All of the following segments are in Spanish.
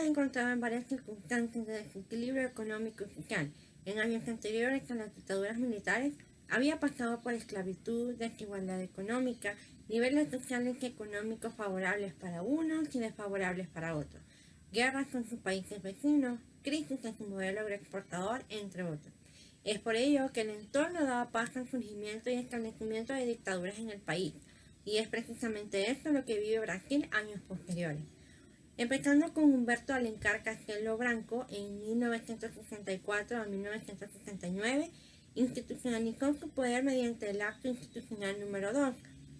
encontraba en varias circunstancias de desequilibrio económico y social. En años anteriores a las dictaduras militares, había pasado por esclavitud, desigualdad económica, niveles sociales y económicos favorables para unos y desfavorables para otros, guerras con sus países vecinos, crisis en su modelo agroexportador, entre otros. Es por ello que el entorno daba paso al surgimiento y establecimiento de dictaduras en el país, y es precisamente esto lo que vive Brasil años posteriores. Empezando con Humberto Alencar Castelo Branco en 1964 a 1969, institucionalizó su poder mediante el Acto Institucional número 2.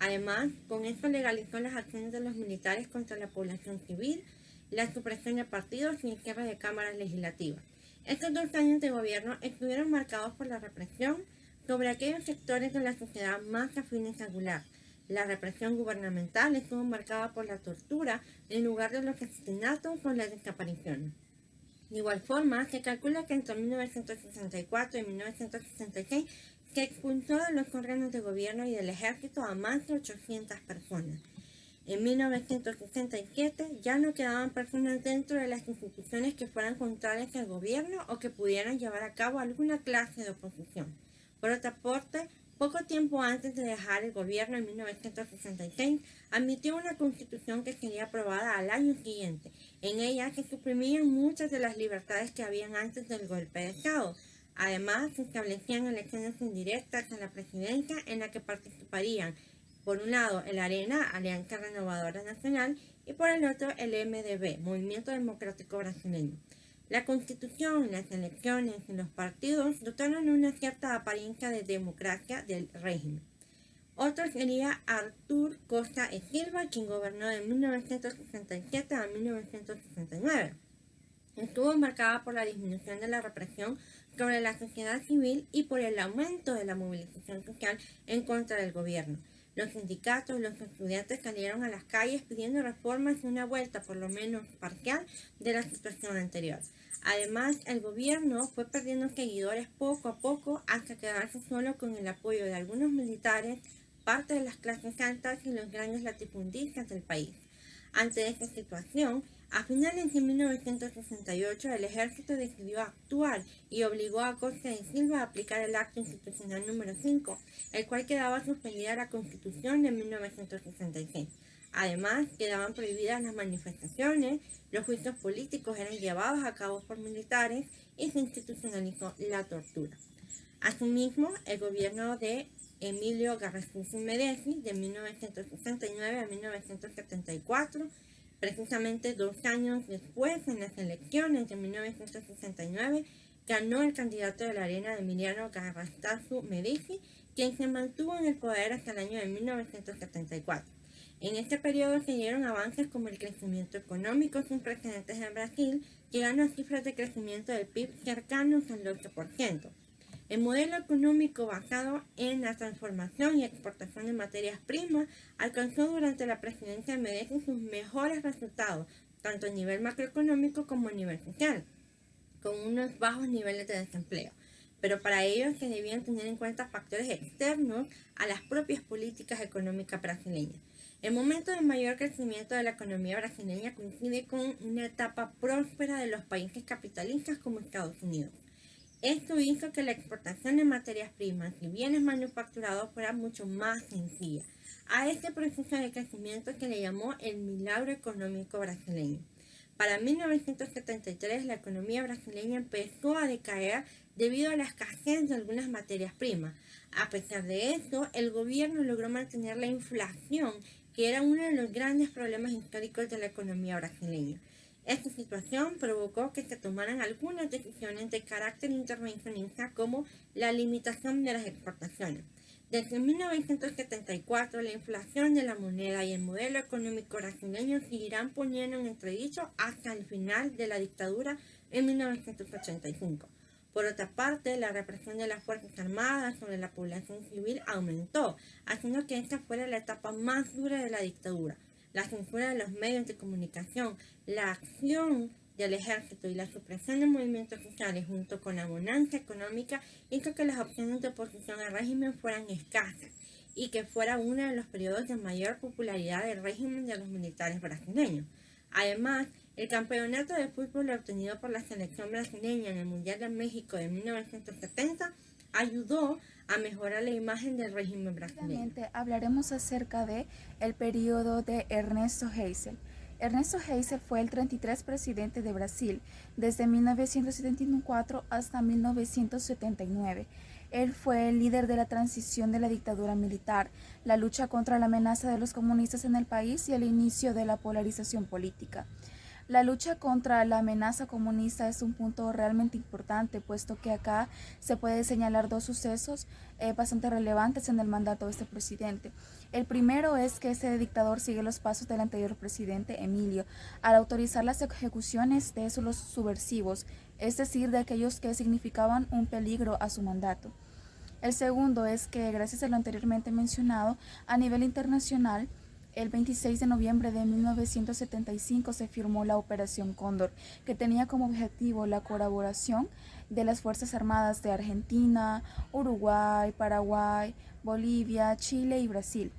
Además, con esto legalizó las acciones de los militares contra la población civil, la supresión de partidos y el cierre de cámaras legislativas. Estos 2 años de gobierno estuvieron marcados por la represión sobre aquellos sectores de la sociedad más afines a Goulart. La represión gubernamental estuvo marcada por la tortura en lugar de los asesinatos o las desapariciones. De igual forma, se calcula que entre 1964 y 1966 se expulsó de los órganos de gobierno y del ejército a más de 800 personas. En 1967 ya no quedaban personas dentro de las instituciones que fueran contrarias al gobierno o que pudieran llevar a cabo alguna clase de oposición. Por otra parte, poco tiempo antes de dejar el gobierno en 1966, admitió una constitución que sería aprobada al año siguiente. En ella se suprimían muchas de las libertades que habían antes del golpe de Estado. Además, se establecían elecciones indirectas a la presidencia en la que participarían, por un lado, el ARENA, Alianza Renovadora Nacional, y por el otro, el MDB, Movimiento Democrático Brasileño. La Constitución, las elecciones y los partidos dotaron una cierta apariencia de democracia del régimen. Otro sería Arthur Costa e Silva, quien gobernó de 1967 a 1969. Estuvo marcada por la disminución de la represión sobre la sociedad civil y por el aumento de la movilización social en contra del gobierno. Los sindicatos, los estudiantes salieron a las calles pidiendo reformas y una vuelta, por lo menos parcial, de la situación anterior. Además, el gobierno fue perdiendo seguidores poco a poco hasta quedarse solo con el apoyo de algunos militares, parte de las clases altas y los grandes latifundistas del país. Ante esta situación, a finales de 1968 el ejército decidió actuar y obligó a Costa y Silva a aplicar el Acto Institucional número 5, el cual quedaba suspendida la Constitución de 1966. Además, quedaban prohibidas las manifestaciones, los juicios políticos eran llevados a cabo por militares y se institucionalizó la tortura. Asimismo, el gobierno de Emílio Garrastazu Medici, de 1969 a 1974, precisamente 2 años después, en las elecciones de 1969, ganó el candidato de la ARENA, Emiliano Garrastazu Medici, quien se mantuvo en el poder hasta el año de 1974. En este periodo se dieron avances como el crecimiento económico sin precedentes en Brasil, llegando a cifras de crecimiento del PIB cercanos al 8%. El modelo económico basado en la transformación y exportación de materias primas alcanzó durante la presidencia de Medici sus mejores resultados, tanto a nivel macroeconómico como a nivel social, con unos bajos niveles de desempleo. Pero para ello se debían tener en cuenta factores externos a las propias políticas económicas brasileñas. El momento de mayor crecimiento de la economía brasileña coincide con una etapa próspera de los países capitalistas como Estados Unidos. Esto hizo que la exportación de materias primas y bienes manufacturados fuera mucho más sencilla. A este proceso de crecimiento se le llamó el milagro económico brasileño. Para 1973 la economía brasileña empezó a decaer debido a la escasez de algunas materias primas. A pesar de esto, el gobierno logró mantener la inflación, que era uno de los grandes problemas históricos de la economía brasileña. Esta situación provocó que se tomaran algunas decisiones de carácter intervencionista como la limitación de las exportaciones. Desde 1974, la inflación de la moneda y el modelo económico brasileño seguirán poniendo en entredicho hasta el final de la dictadura en 1985. Por otra parte, la represión de las Fuerzas Armadas sobre la población civil aumentó, haciendo que esta fuera la etapa más dura de la dictadura. La censura de los medios de comunicación, la acción del ejército y la supresión de movimientos sociales junto con la bonanza económica hizo que las opciones de oposición al régimen fueran escasas y que fuera uno de los periodos de mayor popularidad del régimen de los militares brasileños. Además, El campeonato de fútbol obtenido por la selección brasileña en el Mundial de México de 1970 ayudó a mejorar la imagen del régimen brasileño. Hablaremos acerca de el periodo de Ernesto Geisel. Ernesto Geisel fue el 33 presidente de Brasil desde 1974 hasta 1979. Él fue el líder de la transición de la dictadura militar, la lucha contra la amenaza de los comunistas en el país y el inicio de la polarización política. La lucha contra la amenaza comunista es un punto realmente importante, puesto que acá se puede señalar dos sucesos bastante relevantes en el mandato de este presidente. El primero es que este dictador sigue los pasos del anterior presidente, Emilio, al autorizar las ejecuciones de los subversivos, es decir, de aquellos que significaban un peligro a su mandato. El segundo es que, gracias a lo anteriormente mencionado, a nivel internacional, el 26 de noviembre de 1975 se firmó la Operación Cóndor, que tenía como objetivo la colaboración de las Fuerzas Armadas de Argentina, Uruguay, Paraguay, Bolivia, Chile y Brasil,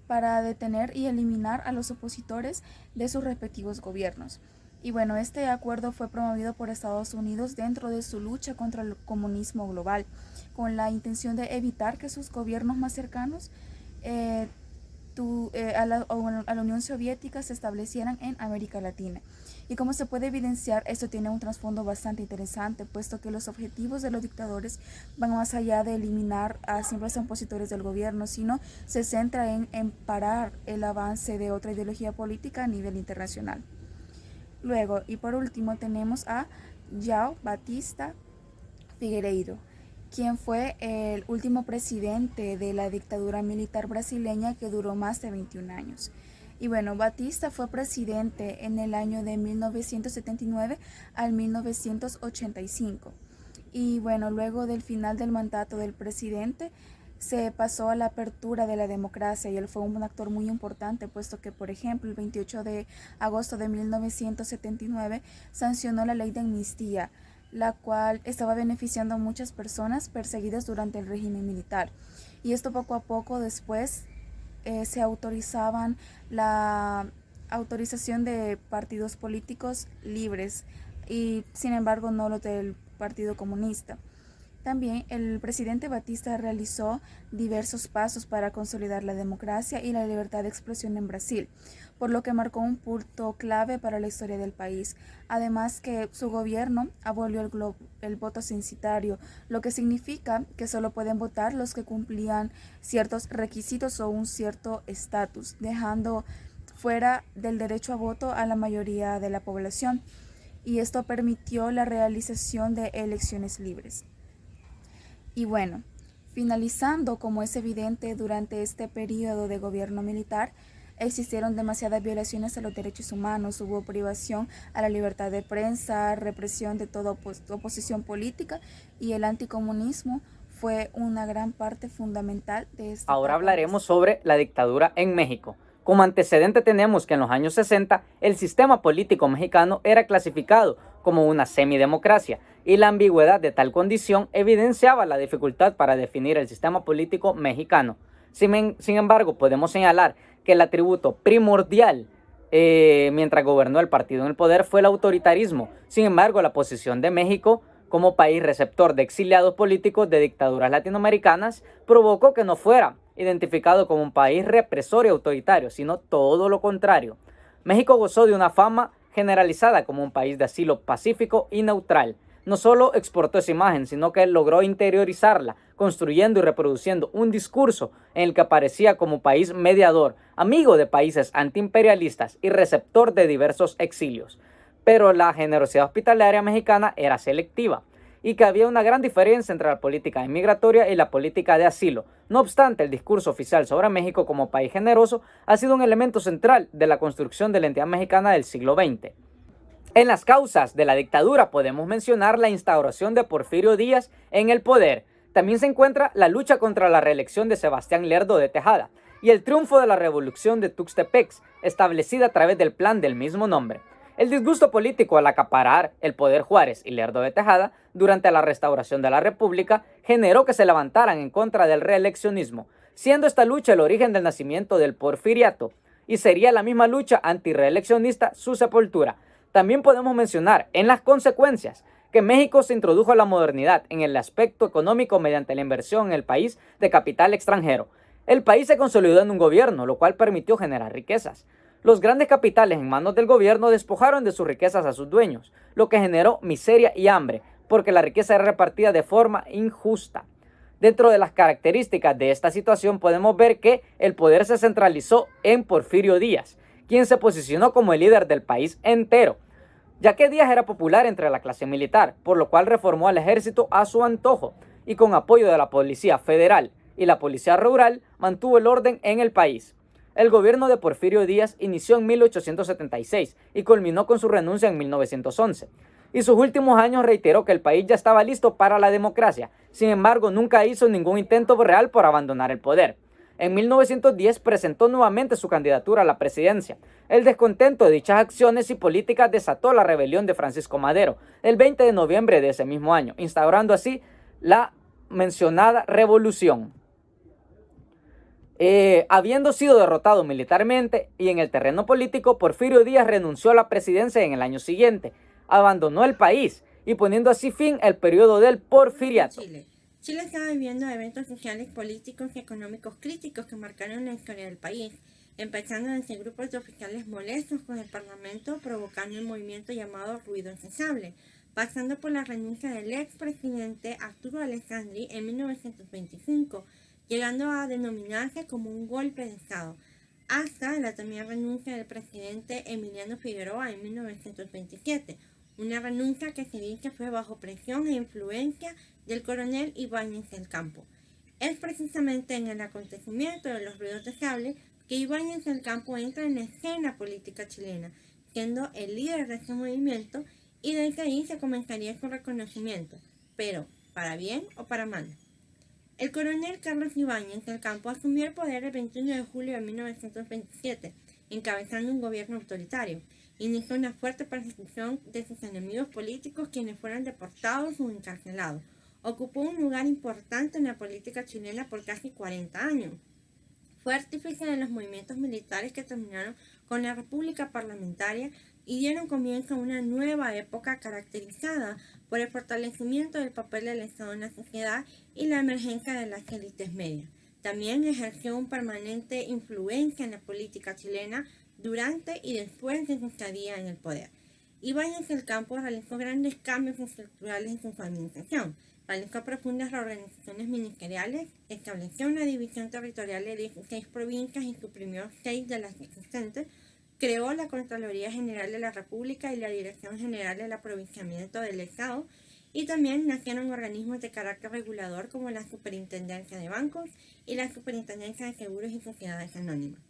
para detener y eliminar a los opositores de sus respectivos gobiernos. Y bueno, este acuerdo fue promovido por Estados Unidos dentro de su lucha contra el comunismo global, con la intención de evitar que sus gobiernos más cercanos a la Unión Soviética se establecieran en América Latina. Y como se puede evidenciar, esto tiene un trasfondo bastante interesante, puesto que los objetivos de los dictadores van más allá de eliminar a simples opositores del gobierno, sino se centra en parar el avance de otra ideología política a nivel internacional. Luego, y por último, tenemos a João Batista Figueiredo, quien fue el último presidente de la dictadura militar brasileña que duró más de 21 años. Y bueno, Batista fue presidente en el año de 1979 al 1985. Y bueno, luego del final del mandato del presidente, se pasó a la apertura de la democracia y él fue un actor muy importante, puesto que, por ejemplo, el 28 de agosto de 1979 sancionó la ley de amnistía, la cual estaba beneficiando a muchas personas perseguidas durante el régimen militar. Y esto poco a poco después se autorizaban la autorización de partidos políticos libres y sin embargo no los del Partido Comunista. También el presidente Batista realizó diversos pasos para consolidar la democracia y la libertad de expresión en Brasil, por lo que marcó un punto clave para la historia del país. Además que su gobierno abolió el voto censitario, lo que significa que solo pueden votar los que cumplían ciertos requisitos o un cierto estatus, dejando fuera del derecho a voto a la mayoría de la población. Y esto permitió la realización de elecciones libres. Y bueno, finalizando, como es evidente, durante este periodo de gobierno militar, existieron demasiadas violaciones a los derechos humanos, hubo privación a la libertad de prensa, represión de toda oposición política y el anticomunismo fue una gran parte fundamental de esta. Ahora hablaremos sobre la dictadura en México. Como antecedente tenemos que en los años 60 el sistema político mexicano era clasificado como una semidemocracia y la ambigüedad de tal condición evidenciaba la dificultad para definir el sistema político mexicano. Sin embargo, podemos señalar que el atributo primordial mientras gobernó el partido en el poder fue el autoritarismo. Sin embargo, la posición de México como país receptor de exiliados políticos de dictaduras latinoamericanas provocó que no fuera identificado como un país represor y autoritario, sino todo lo contrario. México gozó de una fama generalizada como un país de asilo pacífico y neutral. No solo exportó esa imagen, sino que logró interiorizarla, construyendo y reproduciendo un discurso en el que aparecía como país mediador, amigo de países antiimperialistas y receptor de diversos exilios. Pero la generosidad hospitalaria mexicana era selectiva y que había una gran diferencia entre la política inmigratoria y la política de asilo. No obstante, el discurso oficial sobre México como país generoso ha sido un elemento central de la construcción de la entidad mexicana del siglo XX. En las causas de la dictadura podemos mencionar la instauración de Porfirio Díaz en el poder. También se encuentra la lucha contra la reelección de Sebastián Lerdo de Tejada y el triunfo de la revolución de Tuxtepec, establecida a través del plan del mismo nombre. El disgusto político al acaparar el poder Juárez y Lerdo de Tejada durante la restauración de la República generó que se levantaran en contra del reeleccionismo, siendo esta lucha el origen del nacimiento del porfiriato, y sería la misma lucha antirreeleccionista su sepultura. También podemos mencionar en las consecuencias que México se introdujo a la modernidad en el aspecto económico mediante la inversión en el país de capital extranjero. El país se consolidó en un gobierno, lo cual permitió generar riquezas. Los grandes capitales en manos del gobierno despojaron de sus riquezas a sus dueños, lo que generó miseria y hambre, porque la riqueza era repartida de forma injusta. Dentro de las características de esta situación podemos ver que el poder se centralizó en Porfirio Díaz, quien se posicionó como el líder del país entero, ya que Díaz era popular entre la clase militar, por lo cual reformó al ejército a su antojo y con apoyo de la Policía Federal y la Policía Rural mantuvo el orden en el país. El gobierno de Porfirio Díaz inició en 1876 y culminó con su renuncia en 1911. Y sus últimos años reiteró que el país ya estaba listo para la democracia. Sin embargo, nunca hizo ningún intento real por abandonar el poder. En 1910 presentó nuevamente su candidatura a la presidencia. El descontento de dichas acciones y políticas desató la rebelión de Francisco Madero el 20 de noviembre de ese mismo año, instaurando así la mencionada revolución. Habiendo sido derrotado militarmente y en el terreno político, Porfirio Díaz renunció a la presidencia en el año siguiente, abandonó el país y poniendo así fin al periodo del porfiriato. Chile estaba viviendo eventos sociales, políticos y económicos críticos que marcaron la historia del país, empezando desde grupos de oficiales molestos con el Parlamento, provocando el movimiento llamado Ruido Incesable, pasando por la renuncia del expresidente Arturo Alessandri en 1925, llegando a denominarse como un golpe de Estado, hasta la también renuncia del presidente Emiliano Figueroa en 1927, una renuncia que se dice fue bajo presión e influencia del coronel Ibáñez del Campo. Es precisamente en el acontecimiento de los ruidos de sable que Ibáñez del Campo entra en la escena política chilena, siendo el líder de este movimiento, y desde ahí se comenzaría su reconocimiento, pero ¿para bien o para mal? El coronel Carlos Ibáñez del Campo asumió el poder el 21 de julio de 1927, encabezando un gobierno autoritario. Inició una fuerte persecución de sus enemigos políticos, quienes fueron deportados o encarcelados. Ocupó un lugar importante en la política chilena por casi 40 años. Fue artífice de los movimientos militares que terminaron con la República Parlamentaria y dieron comienzo a una nueva época caracterizada por el fortalecimiento del papel del Estado en la sociedad y la emergencia de las élites medias. También ejerció una permanente influencia en la política chilena durante y después de su estadía en el poder. Ibáñez del Campo realizó grandes cambios estructurales en su administración, realizó profundas reorganizaciones ministeriales, estableció una división territorial de 16 provincias y suprimió 6 de las existentes, creó la Contraloría General de la República y la Dirección General del Aprovisionamiento del Estado, y también nacieron organismos de carácter regulador como la Superintendencia de Bancos y la Superintendencia de Seguros y Sociedades Anónimas.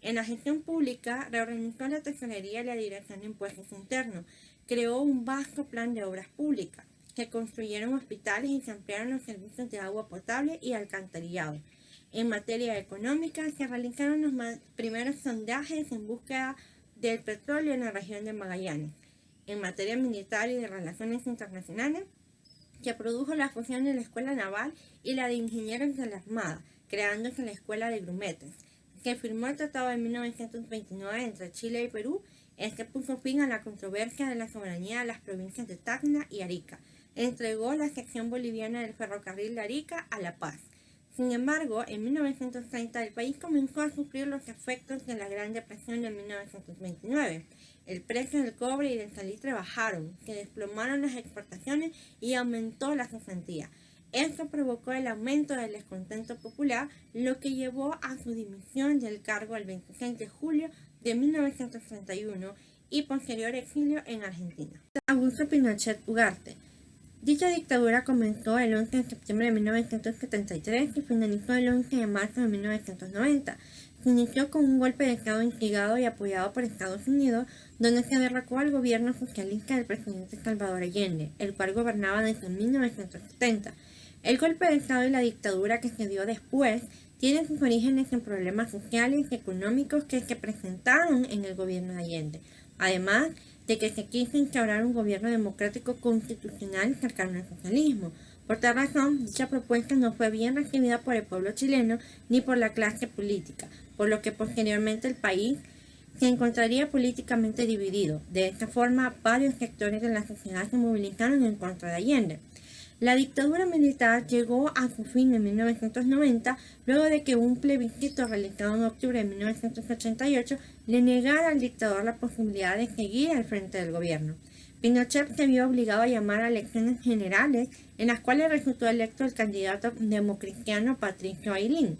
En la gestión pública, reorganizó la Tesorería y la Dirección de Impuestos Internos, creó un vasto plan de obras públicas, se construyeron hospitales y se ampliaron los servicios de agua potable y alcantarillado. En materia económica, se realizaron los primeros sondajes en búsqueda del petróleo en la región de Magallanes. En materia militar y de relaciones internacionales, se produjo la fusión de la Escuela Naval y la de Ingenieros de la Armada, creándose la Escuela de Grumetes. Se firmó el Tratado de 1929 entre Chile y Perú. Este puso fin a la controversia de la soberanía de las provincias de Tacna y Arica. Entregó la sección boliviana del ferrocarril de Arica a La Paz. Sin embargo, en 1930 el país comenzó a sufrir los efectos de la Gran Depresión de 1929. El precio del cobre y del salitre bajaron, se desplomaron las exportaciones y aumentó la cesantía. Esto provocó el aumento del descontento popular, lo que llevó a su dimisión del cargo el 26 de julio de 1931 y posterior exilio en Argentina. Augusto Pinochet Ugarte. Dicha dictadura comenzó el 11 de septiembre de 1973 y finalizó el 11 de marzo de 1990. Se inició con un golpe de Estado instigado y apoyado por Estados Unidos, donde se derrocó al gobierno socialista del presidente Salvador Allende, el cual gobernaba desde 1970. El golpe de Estado y la dictadura que se dio después tienen sus orígenes en problemas sociales y económicos que se presentaron en el gobierno de Allende, además de que se quiso instaurar un gobierno democrático constitucional cercano al socialismo. Por tal razón, dicha propuesta no fue bien recibida por el pueblo chileno ni por la clase política, por lo que posteriormente el país se encontraría políticamente dividido. De esta forma, varios sectores de la sociedad se movilizaron en contra de Allende. La dictadura militar llegó a su fin en 1990, luego de que un plebiscito realizado en octubre de 1988 le negara al dictador la posibilidad de seguir al frente del gobierno. Pinochet se vio obligado a llamar a elecciones generales, en las cuales resultó electo el candidato democristiano Patricio Aylwin.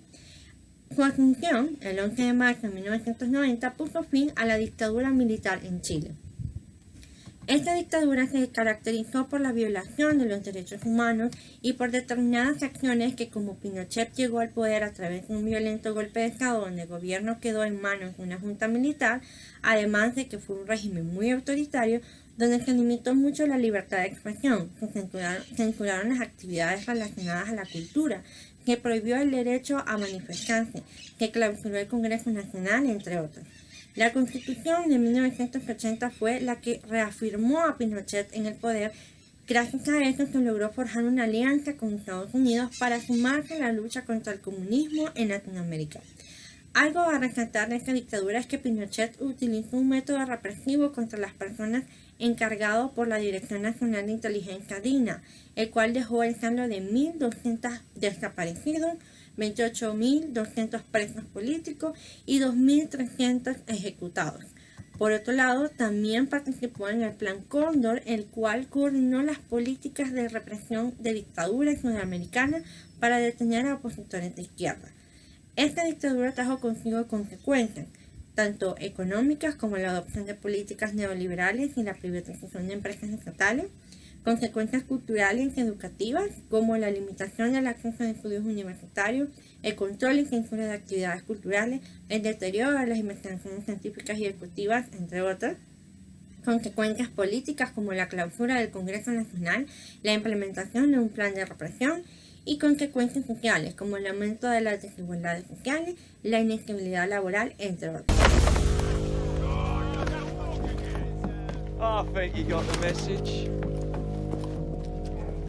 Su asunción, el 11 de marzo de 1990, puso fin a la dictadura militar en Chile. Esta dictadura se caracterizó por la violación de los derechos humanos y por determinadas acciones que, como Pinochet llegó al poder a través de un violento golpe de estado donde el gobierno quedó en manos de una junta militar, además de que fue un régimen muy autoritario donde se limitó mucho la libertad de expresión, se censuraron las actividades relacionadas a la cultura, que prohibió el derecho a manifestarse, que clausuró el Congreso Nacional, entre otros. La Constitución de 1980 fue la que reafirmó a Pinochet en el poder. Gracias a eso se logró forjar una alianza con Estados Unidos para sumarse a la lucha contra el comunismo en Latinoamérica. Algo a resaltar de esta dictadura es que Pinochet utilizó un método represivo contra las personas encargado por la Dirección Nacional de Inteligencia DINA, el cual dejó el saldo de 1.200 desaparecidos, 28.200 presos políticos y 2.300 ejecutados. Por otro lado, también participó en el Plan Cóndor, el cual coordinó las políticas de represión de dictaduras sudamericanas para detener a opositores de izquierda. Esta dictadura trajo consigo consecuencias, tanto económicas como la adopción de políticas neoliberales y la privatización de empresas estatales, consecuencias culturales y educativas como la limitación del acceso a estudios universitarios, el control y censura de actividades culturales, el deterioro de las investigaciones científicas y ejecutivas, entre otras, consecuencias políticas como la clausura del Congreso Nacional, la implementación de un plan de represión y consecuencias sociales como el aumento de las desigualdades sociales, la inestabilidad laboral, entre otros. I think you got the message.